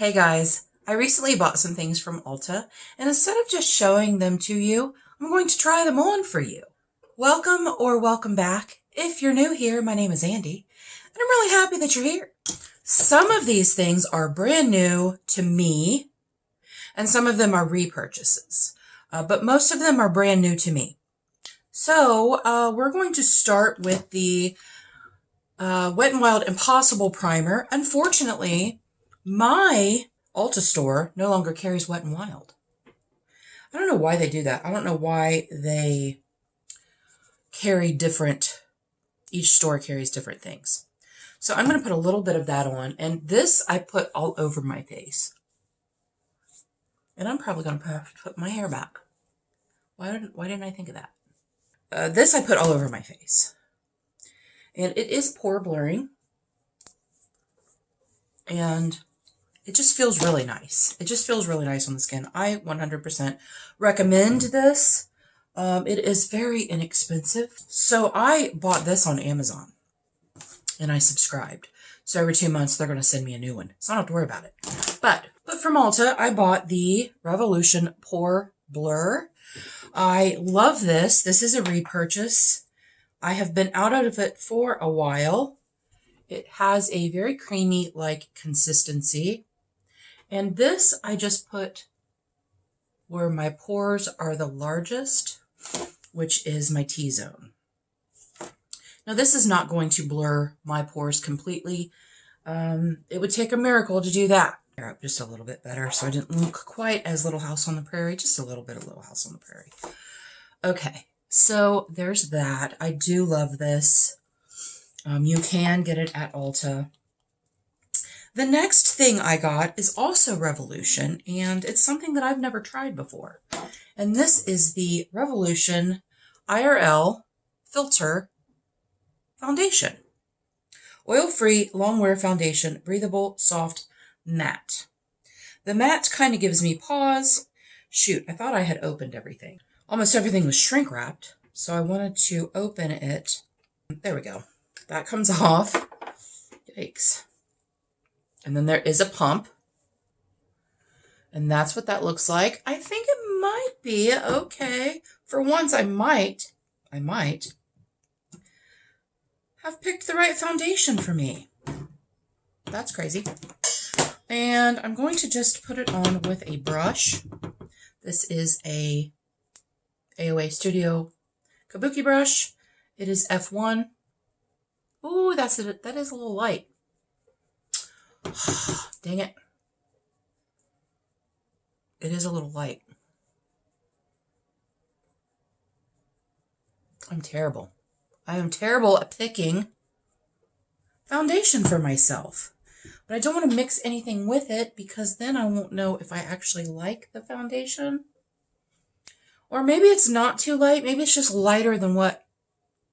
Hey guys, I recently bought some things from Ulta, and instead of just showing them to you, I'm going to try them on for you. Welcome or welcome back. If you're new here, my name is Andi, and I'm really happy that you're here. Some of these things are brand new to me, and some of them are repurchases, but most of them are brand new to me. So we're going to start with the Wet n Wild Impossible Primer. Unfortunately, my Ulta store no longer carries Wet n Wild. I don't know why they do that. I don't know why they carry different, each store carries different things. So I'm going to put a little bit of that on, and this I put all over my face. And I'm probably going to have to put my hair back. Why didn't I think of that? This I put all over my face. And it is pore blurring. And it just feels really nice. It just feels really nice on the skin. I 100% recommend this. It is very inexpensive. So I bought this on Amazon. And I subscribed. So every 2 months, they're going to send me a new one. So I don't have to worry about it. But from Ulta, I bought the Revolution Pore Blur. I love this. This is a repurchase. I have been out of it for a while. It has a very creamy-like consistency. And this I just put where my pores are the largest, which is my T-zone. Now this is not going to blur my pores completely. It would take a miracle to do that. Up just a little bit better so I didn't look quite as Little House on the Prairie. Just a little bit of Little House on the Prairie. Okay, so there's that. I do love this. You can get it at Ulta. The next thing I got is also Revolution, and it's something that I've never tried before. And this is the Revolution IRL Filter Foundation. Oil-free, long-wear foundation, breathable, soft, matte. The matte kind of gives me pause. Shoot, I thought I had opened everything. Almost everything was shrink-wrapped, so I wanted to open it. There we go. That comes off. Yikes. And then there is a pump. And that's what that looks like. I think it might be okay. For once, I might have picked the right foundation for me. That's crazy. And I'm going to just put it on with a brush. This is a AOA Studio Kabuki brush. It is F1. Ooh, that is a little light. Dang it. It is a little light. I'm terrible. I am terrible at picking foundation for myself. But I don't want to mix anything with it because then I won't know if I actually like the foundation. Or maybe it's not too light. Maybe it's just lighter than what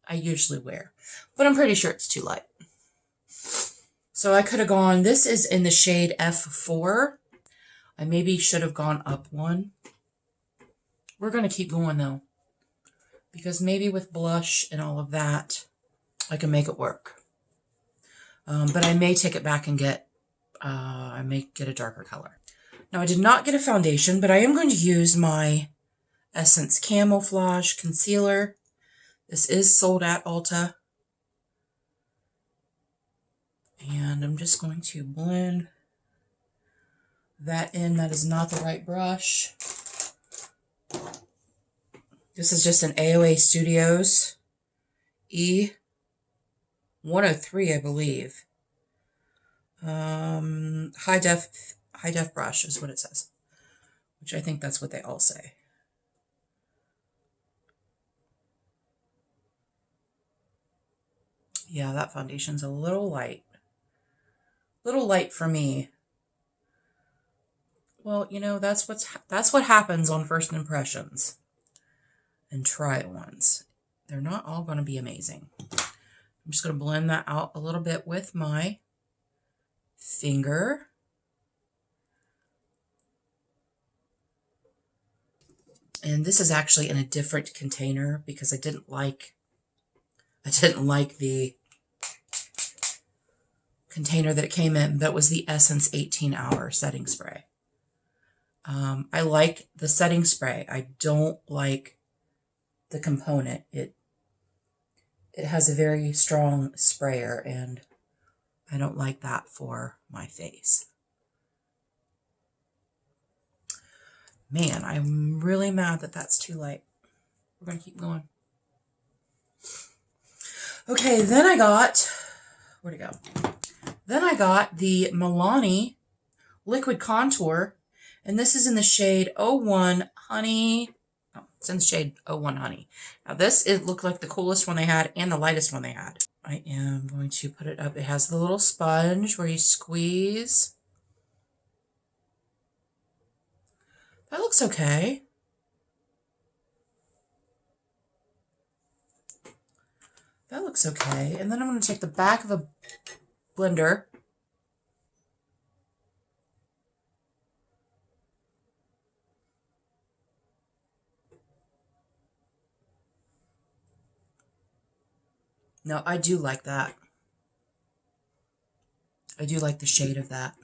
I usually wear. But I'm pretty sure it's too light. So I could have gone, this is in the shade F4. I maybe should have gone up one. We're going to keep going though. Because maybe with blush and all of that, I can make it work. But I may take it back and get, I may get a darker color. Now I did not get a foundation, but I am going to use my Essence Camouflage Concealer. This is sold at Ulta. And I'm just going to blend that in. That is not the right brush. This is just an AOA Studios E103, I believe. High def brush is what it says, which I think that's what they all say. Yeah, that foundation's a little light. Little light for me. Well, you know, that's what happens on first impressions and try-ons. They're not all going to be amazing. I'm just going to blend that out a little bit with my finger. And this is actually in a different container because I didn't like the container that it came in, but it was the Essence 18-hour setting spray. I like the setting spray. I don't like the component. It has a very strong sprayer, and I don't like that for my face. Man, I'm really mad that that's too light. We're going to keep going. Okay, then I got, where'd it go? Then I got the Milani Liquid Contour, and this is in the shade 01 Honey. Oh, it's in the shade 01 Honey. Now this, it looked like the coolest one they had and the lightest one they had. I am going to put it up. It has the little sponge where you squeeze. That looks okay. That looks okay. And then I'm going to take the back of a blender. No, I do like that. I do like the shade of that.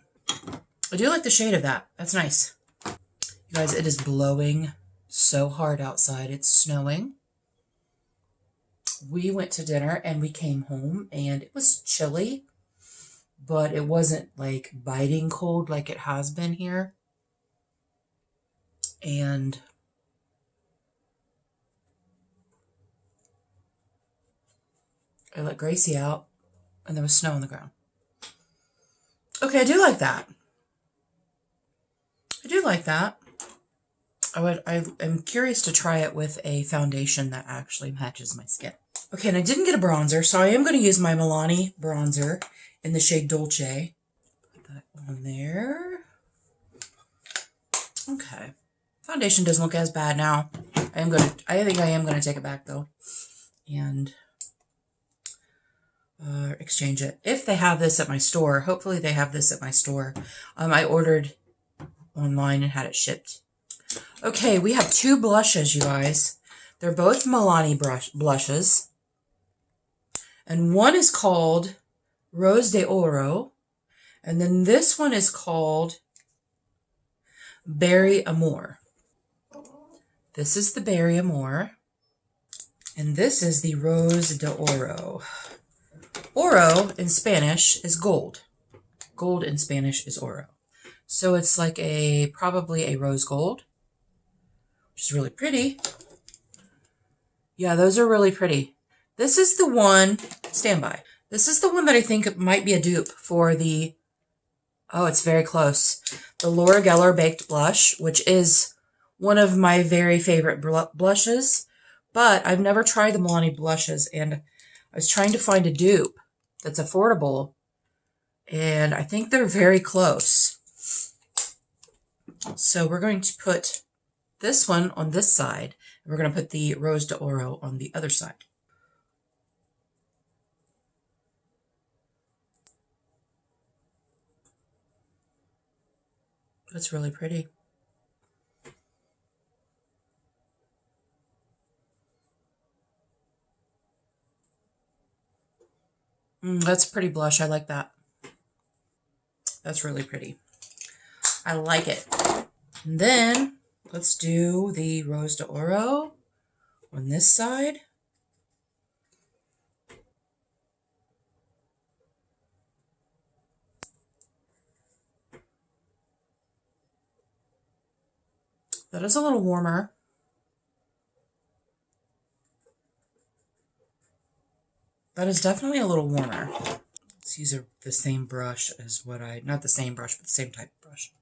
I do like the shade of that. That's nice. You guys, it is blowing so hard outside. It's snowing. We went to dinner and we came home and it was chilly, but it wasn't like biting cold like it has been here. And I let Gracie out and there was snow on the ground. Okay, I do like that. I do like that. I'm curious to try it with a foundation that actually matches my skin. Okay, and I didn't get a bronzer, so I am going to use my Milani bronzer in the shade Dolce. Put that on there. Okay. Foundation doesn't look as bad now. I think I am going to take it back though. And exchange it. If they have this at my store, hopefully they have this at my store. I ordered online and had it shipped. Okay, we have two blushes, you guys. They're both Milani blushes. And one is called Rose de Oro. And then this one is called Berry Amor. This is the Berry Amor. And this is the Rose de Oro. Oro in Spanish is gold. Gold in Spanish is oro. So it's like probably a rose gold, which is really pretty. Yeah, those are really pretty. This is the one, stand by. This is the one that I think might be a dupe for the, oh, it's very close. The Laura Geller Baked Blush, which is one of my very favorite blushes, but I've never tried the Milani blushes, and I was trying to find a dupe that's affordable, and I think they're very close. So we're going to put this one on this side, and we're going to put the Rose de Oro on the other side. That's really pretty. That's a pretty blush. I like that. That's really pretty. I like it. And then let's do the Rose de Oro on this side. That is a little warmer. That is definitely a little warmer. Let's use the same brush as not the same brush, but the same type of brush.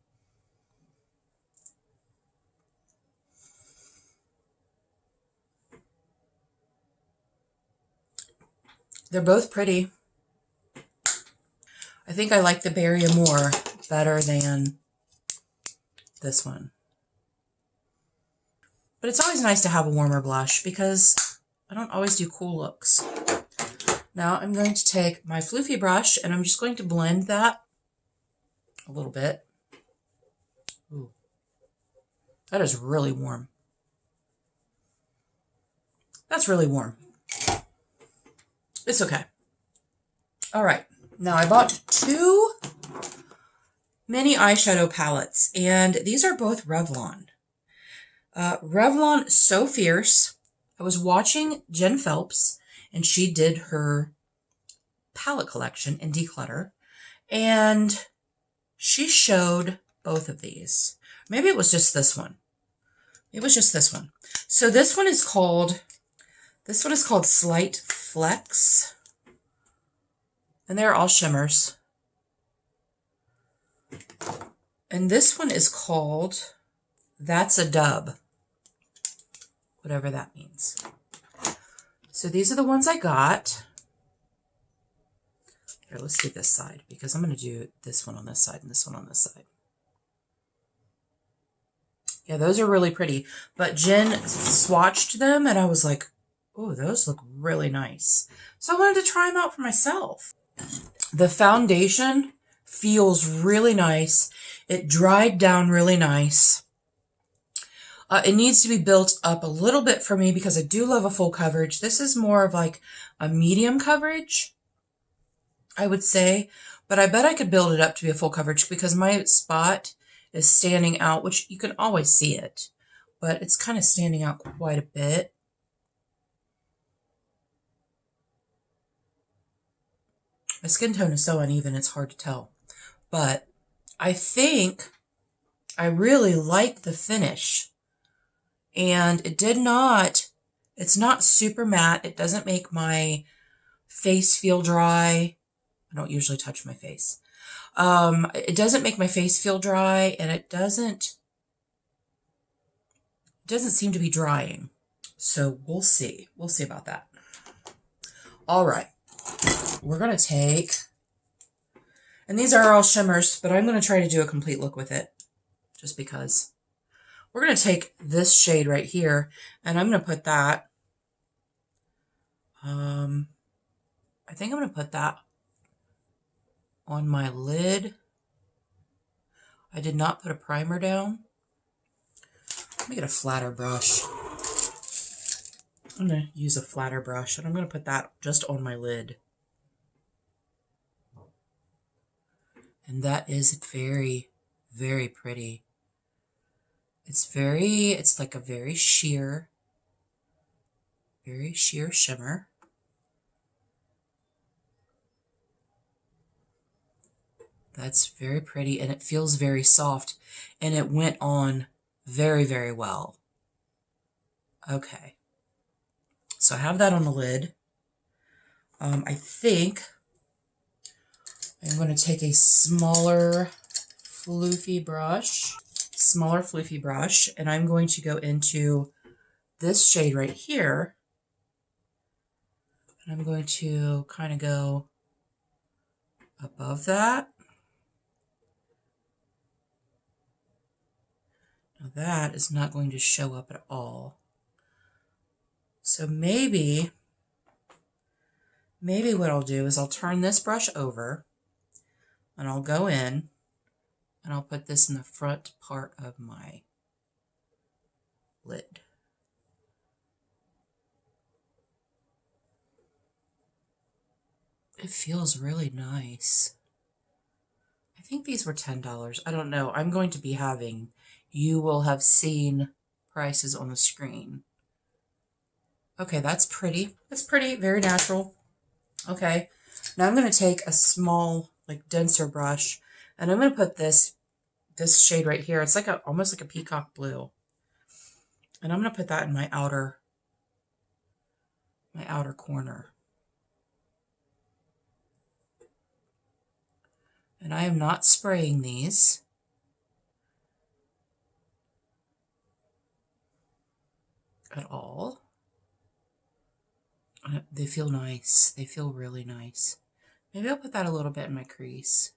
They're both pretty. I think I like the Berry Amor better than this one. But it's always nice to have a warmer blush because I don't always do cool looks. Now I'm going to take my floofy brush and I'm just going to blend that a little bit. Ooh, that is really warm. That's really warm. It's okay. All right. Now I bought 2 mini eyeshadow palettes, and these are both Revlon. Revlon So Fierce. I was watching Jen Phelps, and she did her palette collection in Declutter, and she showed both of these. Maybe it was just this one. It was just this one. So this one is called Slight Flex, and they're all shimmers. And this one is called That's a Dub, whatever that means. So these are the ones I got. Here, let's do this side, because I'm going to do this one on this side and this one on this side. Yeah, those are really pretty. But Jen swatched them, and I was like, oh, those look really nice. So I wanted to try them out for myself. The foundation feels really nice. It dried down really nice. It needs to be built up a little bit for me because I do love a full coverage. This is more of like a medium coverage, I would say. But I bet I could build it up to be a full coverage because my spot is standing out, which you can always see it. But it's kind of standing out quite a bit. My skin tone is so uneven, it's hard to tell. But I think I really like the finish. And it's not super matte. It doesn't make my face feel dry. I don't usually touch my face. It doesn't make my face feel dry, and it doesn't seem to be drying. So we'll see. We'll see about that. All right. We're going to take, and these are all shimmers, but I'm going to try to do a complete look with it just because. We're going to take this shade right here, and I'm going to put that, I think I'm going to put that on my lid. I did not put a primer down. Let me get a flatter brush. I'm going to use a flatter brush, and I'm going to put that just on my lid. And that is very, very pretty. It's like a very sheer shimmer. That's very pretty, and it feels very soft, and it went on very, very well. Okay. So I have that on the lid. I think I'm going to take a smaller floofy brush, and I'm going to go into this shade right here, and I'm going to kind of go above that. Now that is not going to show up at all. So maybe what I'll do is I'll turn this brush over, and I'll go in, and I'll put this in the front part of my lid. It feels really nice. I think these were $10. I don't know. I'm going to be having, you will have seen prices on the screen. Okay, that's pretty. That's pretty, very natural. Okay, now I'm going to take a small, like denser brush, and I'm going to put this shade right here. It's like almost like a peacock blue. And I'm going to put that in my outer corner. And I am not spraying these. At all. They feel nice. They feel really nice. Maybe I'll put that a little bit in my crease.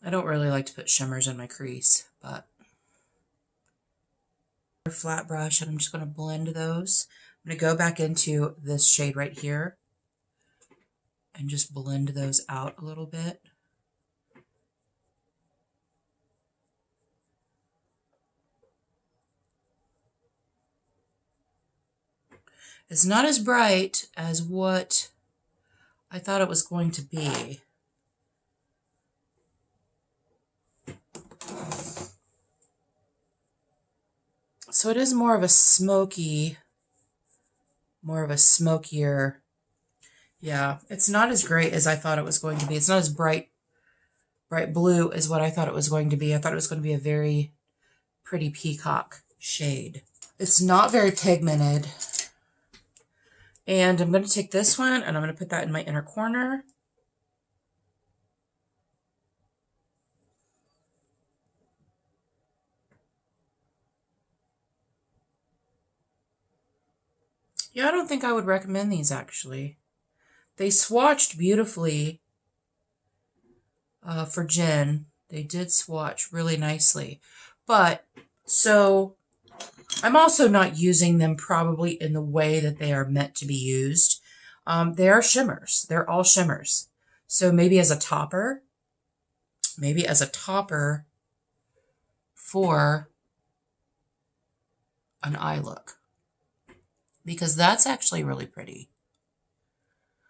I don't really like to put shimmers in my crease, but flat brush, and I'm just going to blend those. I'm going to go back into this shade right here and just blend those out a little bit. It's not as bright as what I thought it was going to be. So it is more of a smokier, yeah, it's not as great as I thought it was going to be. It's not as bright blue as what I thought it was going to be. I thought it was going to be a very pretty peacock shade. It's not very pigmented. And I'm going to take this one and I'm going to put that in my inner corner. Yeah, I don't think I would recommend these actually. They swatched beautifully for Jen. They did swatch really nicely. But, so, I'm also not using them probably in the way that they are meant to be used. They are shimmers. They're all shimmers. So maybe as a topper for an eye look. Because that's actually really pretty.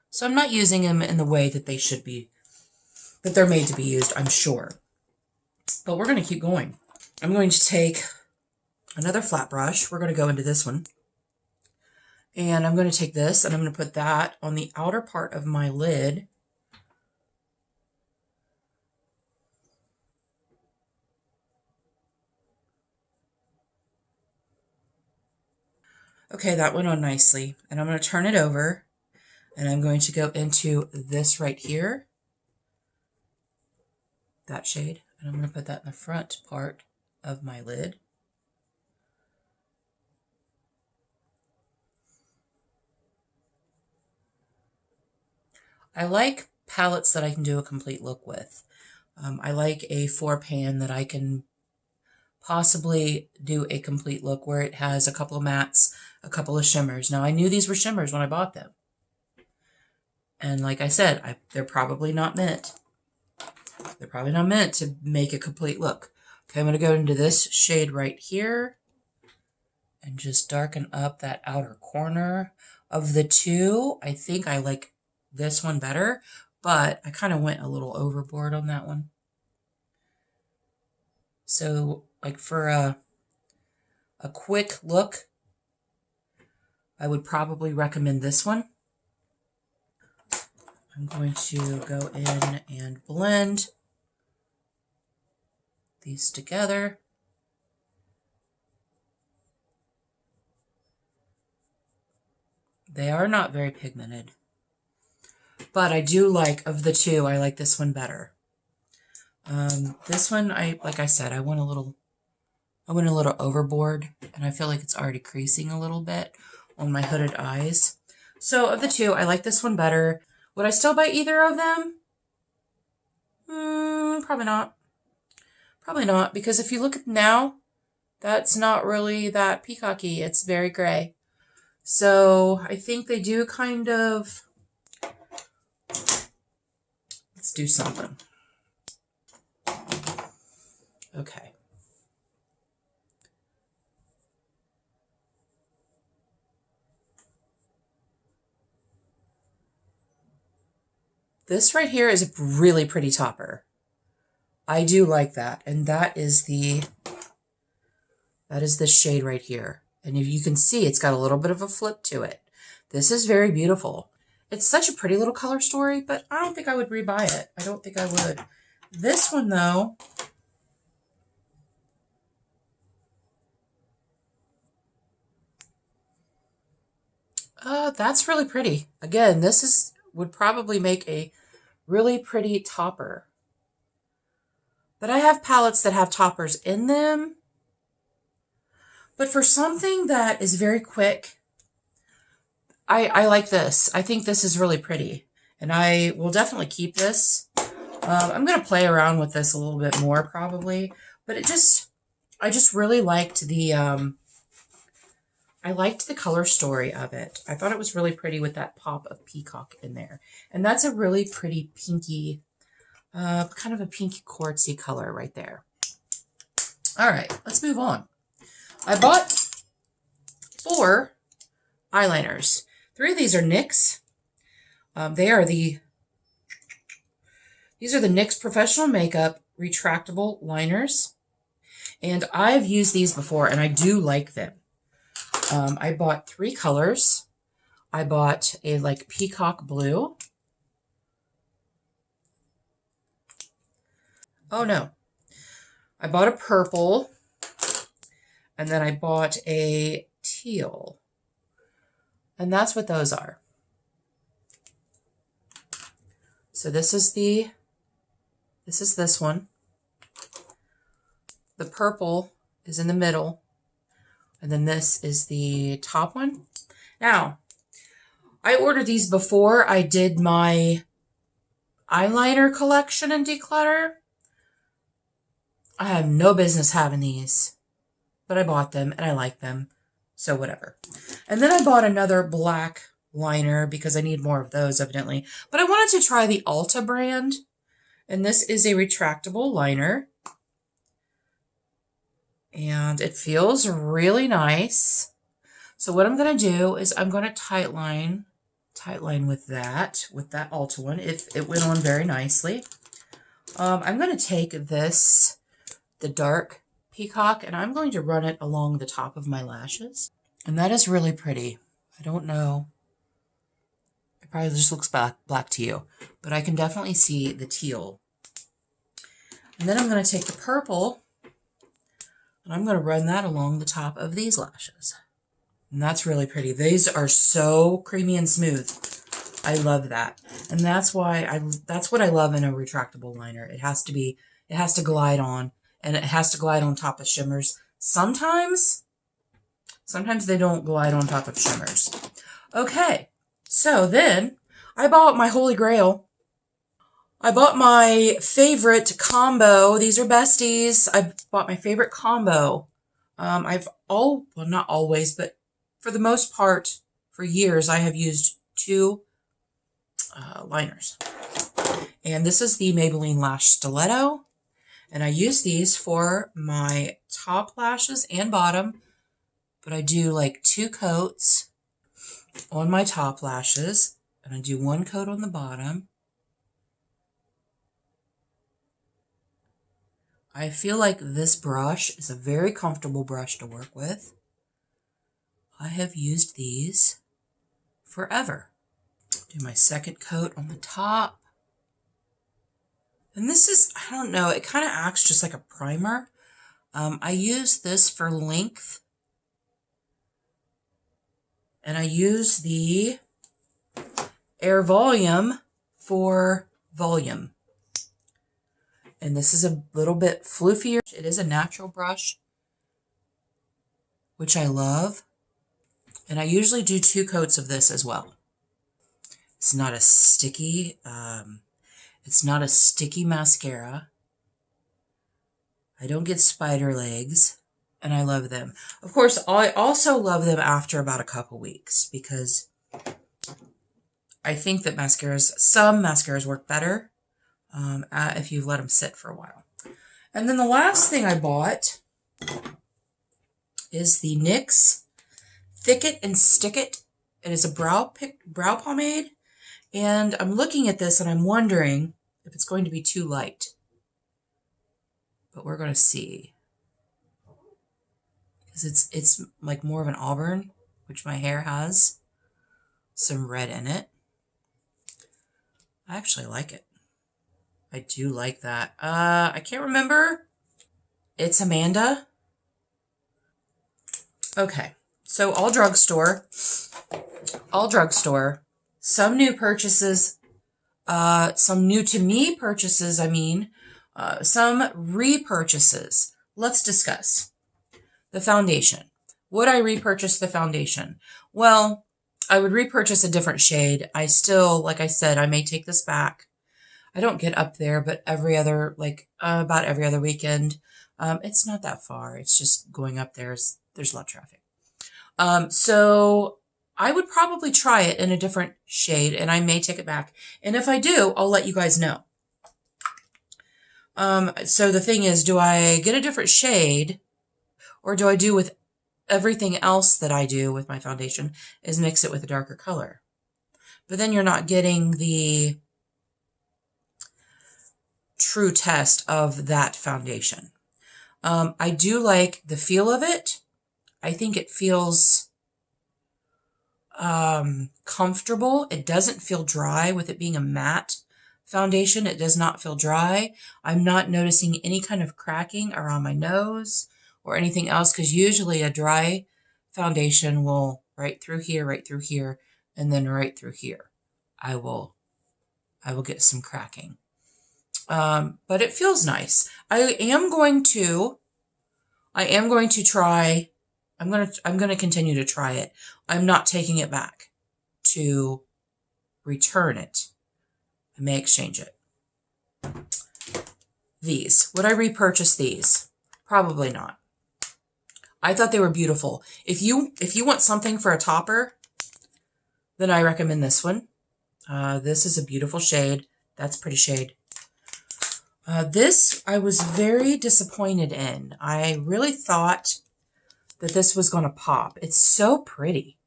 So I'm not using them in the way that they should be, that they're made to be used, I'm sure. But we're going to keep going. I'm going to take another flat brush. We're going to go into this one. And I'm going to take this and I'm going to put that on the outer part of my lid. Okay, that went on nicely. And I'm going to turn it over and I'm going to go into this right here. That shade. And I'm going to put that in the front part of my lid. I like palettes that I can do a complete look with. I like a 4-pan that I can possibly do a complete look where it has a couple of mattes, a couple of shimmers. Now, I knew these were shimmers when I bought them. And like I said, they're probably not meant. They're probably not meant to make a complete look. Okay, I'm going to go into this shade right here and just darken up that outer corner. Of the two, I think I like this one better, but I kind of went a little overboard on that one. So, like for a quick look, I would probably recommend this one. I'm going to go in and blend these together. They are not very pigmented, but I do like, of the two, I like this one better. This one, like I said, I went a little overboard, and I feel like it's already creasing a little bit on my hooded eyes. So of the two, I like this one better. Would I still buy either of them? Probably not. Probably not, because if you look at now, that's not really that peacocky. It's very gray. So I think they do kind of... Let's do something. Okay. This right here is a really pretty topper. I do like that. And that is the shade right here. And if you can see, it's got a little bit of a flip to it. This is very beautiful. It's such a pretty little color story, but I don't think I would rebuy it. I don't think I would. This one, though, that's really pretty. Again, this would probably make a really pretty topper. But I have palettes that have toppers in them. But for something that is very quick, I like this. I think this is really pretty. And I will definitely keep this. I'm going to play around with this a little bit more probably. But I just really liked the color story of it. I thought it was really pretty with that pop of peacock in there. And that's a really pretty pinky, kind of a pinky quartzy color right there. All right, let's move on. I bought 4 eyeliners. 3 of these are NYX. These are the NYX Professional Makeup Retractable Liners. And I've used these before, and I do like them. I bought 3 colors. I bought a like peacock blue. Oh no. I bought a purple. And then I bought a teal. And that's what those are. So this is this one. The purple is in the middle. And then this is the top one. Now, I ordered these before I did my eyeliner collection and declutter. I have no business having these, but I bought them and I like them, so whatever. And then I bought another black liner because I need more of those, evidently. But I wanted to try the Ulta brand, and this is a retractable liner. And it feels really nice. So what I'm going to do is I'm going to tightline with that Ulta one. It went on very nicely. I'm going to take this, the dark peacock, and I'm going to run it along the top of my lashes. And that is really pretty. I don't know. It probably just looks black to you, but I can definitely see the teal. And then I'm going to take the purple, and I'm going to run that along the top of these lashes. And that's really pretty. These are so creamy and smooth. I love that. And that's why that's what I love in a retractable liner. It has to glide on, and it has to glide on top of shimmers. Sometimes they don't glide on top of shimmers. Okay. So then I bought my holy grail. I bought my favorite combo. These are besties. I bought my favorite combo. Well, not always, but for the most part, for years, I have used 2 liners. And this is the Maybelline Lash Stiletto. And I use these for my top lashes and bottom. But I do like 2 coats on my top lashes. And I do 1 coat on the bottom. I feel like this brush is a very comfortable brush to work with. I have used these forever. Do my second coat on the top. And this is, I don't know, it kind of acts just like a primer. I use this for length. And I use the Air Volume for volume. And this is a little bit floofier. It is a natural brush, which I love. And I usually do 2 coats of this as well. It's not a sticky, mascara. I don't get spider legs, and I love them. Of course, I also love them after about a couple weeks because I think that some mascaras work better if you've let them sit for a while. And then the last thing I bought is the NYX Thick It and Stick It. It is a brow pomade. And I'm looking at this and I'm wondering if it's going to be too light. But we're going to see. Because it's like more of an auburn, which my hair has some red in it. I actually like it. I do like that. I can't remember. It's Amanda. Okay. So all drugstore. Some new purchases. Some new to me purchases, some repurchases. Let's discuss. The foundation. Would I repurchase the foundation? Well, I would repurchase a different shade. I still, like I said, I may take this back. I don't get up there, but about every other weekend. It's not that far. It's just going up there. There's a lot of traffic. So I would probably try it in a different shade, and I may take it back. And if I do, I'll let you guys know. So the thing is, do I get a different shade, or do I do with everything else that I do with my foundation is mix it with a darker color. But then you're not getting the true test of that foundation. I do like the feel of it. I think it feels comfortable. It doesn't feel dry with it being a matte foundation. It does not feel dry. I'm not noticing any kind of cracking around my nose or anything else, because usually a dry foundation will right through here, and then right through here. I will get some cracking. But it feels nice. I am going to try. I'm going to continue to try it. I'm not taking it back to return it. I may exchange it. These. Would I repurchase these? Probably not. I thought they were beautiful. If you want something for a topper, then I recommend this one. This is a beautiful shade. That's a pretty shade. This I was very disappointed in. I really thought that this was going to pop. It's so pretty.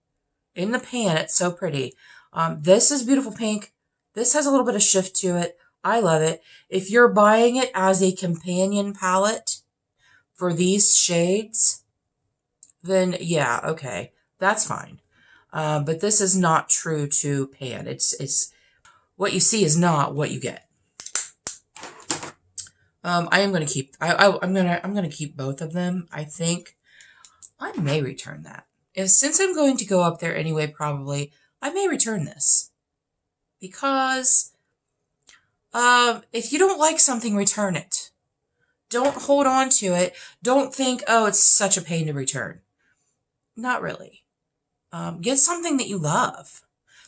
In the pan, it's so pretty. This is beautiful pink. This has a little bit of shift to it. I love it. If you're buying it as a companion palette for these shades, then yeah, okay, that's fine. But this is not true to pan. It's what you see is not what you get. I am going to keep. I'm going to keep both of them. I think I may return that. Since I'm going to go up there anyway, probably I may return this, because if you don't like something, return it. Don't hold on to it. Don't think, oh, it's such a pain to return. Not really. Get something that you love.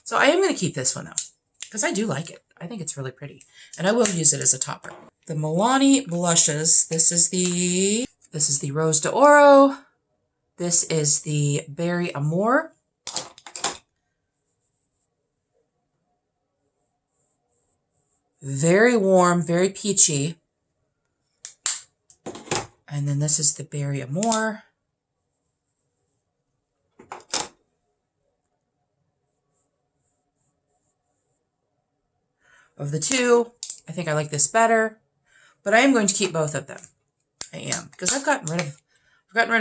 So I am going to keep this one though, because I do like it. I think it's really pretty, and I will use it as a topper. The Milani blushes. This is the Rose d'Oro. This is the Berry Amore. Very warm, very peachy. And then this is the Berry Amore. Of the two, I think I like this better, but I am going to keep both of them. I am, because I've gotten rid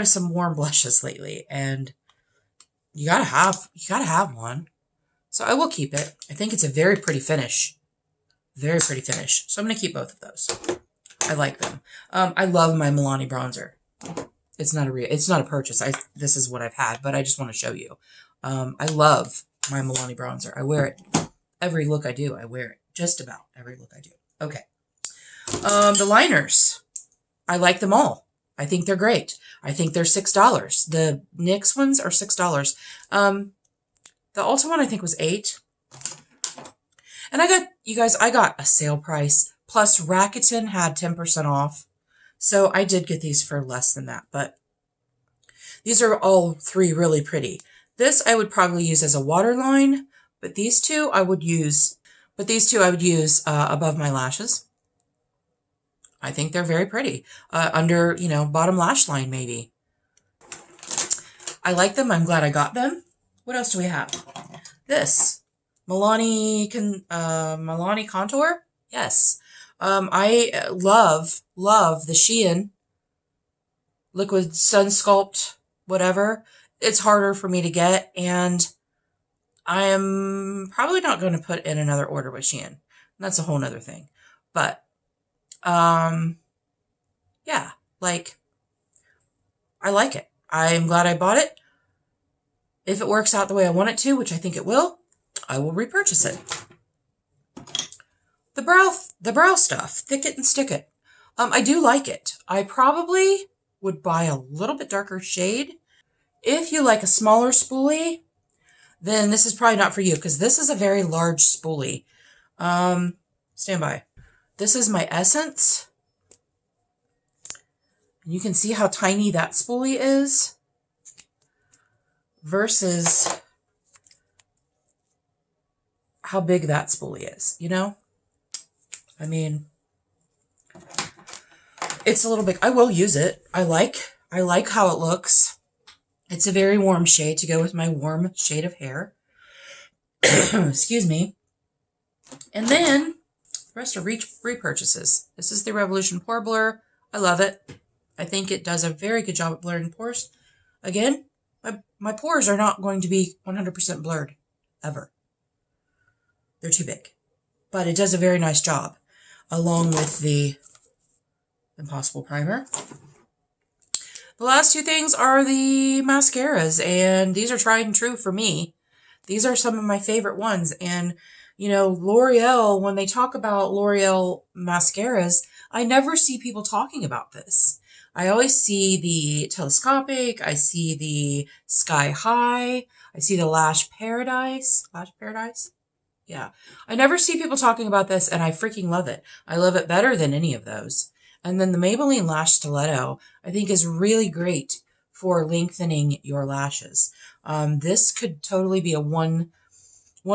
of some warm blushes lately, and you gotta have one. So I will keep it. I think it's a very pretty finish. Very pretty finish. So I'm going to keep both of those. I like them. I love my Milani bronzer. It's not a purchase. This is what I've had, but I just want to show you. I love my Milani bronzer. I wear it every look I do. I wear it just about every look I do. Okay. The liners. I like them all. I think they're great. I think they're $6. The NYX ones are $6. The Ulta one I think was $8. And I got a sale price, plus Rakuten had 10% off. So I did get these for less than that, but these are all three really pretty. This I would probably use as a waterline, but these two I would use above my lashes. I think they're very pretty. Under, bottom lash line maybe. I like them. I'm glad I got them. What else do we have? This. Milani Contour? Yes. I love the Shein Liquid Sun Sculpt, whatever. It's harder for me to get, and I am probably not going to put in another order with Shein. That's a whole nother thing. But, yeah, I like it. I'm glad I bought it. If it works out the way I want it to, which I think it will, I will repurchase it. The brow stuff, Thick It and Stick It. I do like it. I probably would buy a little bit darker shade. If you like a smaller spoolie, then this is probably not for you, because this is a very large spoolie. Stand by. This is my Essence. You can see how tiny that spoolie is versus how big that spoolie is, I mean, it's a little big. I will use it. I like how it looks. It's a very warm shade to go with my warm shade of hair. Excuse me. And then the rest are repurchases. This is the Revolution Pore Blur. I love it. I think it does a very good job at blurring pores. Again, my pores are not going to be 100% blurred, ever. They're too big. But it does a very nice job, along with the Impossible Primer. The last two things are the mascaras, and these are tried and true for me. These are some of my favorite ones, and you know, L'Oreal, when they talk about L'Oreal mascaras, I never see people talking about this. I always see the Telescopic, I see the Sky High, I see the Lash Paradise. Lash Paradise? Yeah. I never see people talking about this, and I freaking love it. I love it better than any of those. And then the Maybelline Lash Stiletto, I think, is really great for lengthening your lashes. This could totally be a one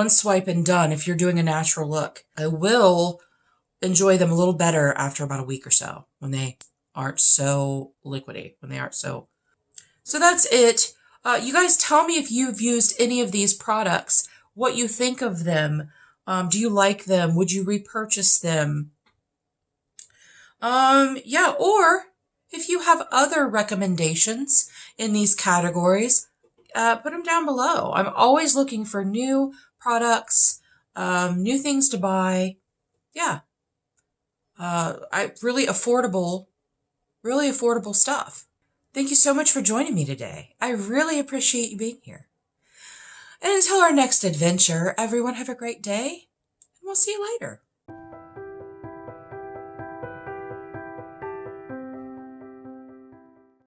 swipe and done if you're doing a natural look. I will enjoy them a little better after about a week or so when they aren't so liquidy, when they aren't so... So that's it. You guys tell me if you've used any of these products, what you think of them. Do you like them? Would you repurchase them? Yeah, or if you have other recommendations in these categories, put them down below. I'm always looking for new products, new things to buy. Yeah. Really affordable stuff. Thank you so much for joining me today. I really appreciate you being here. And until our next adventure, everyone have a great day, and we'll see you later.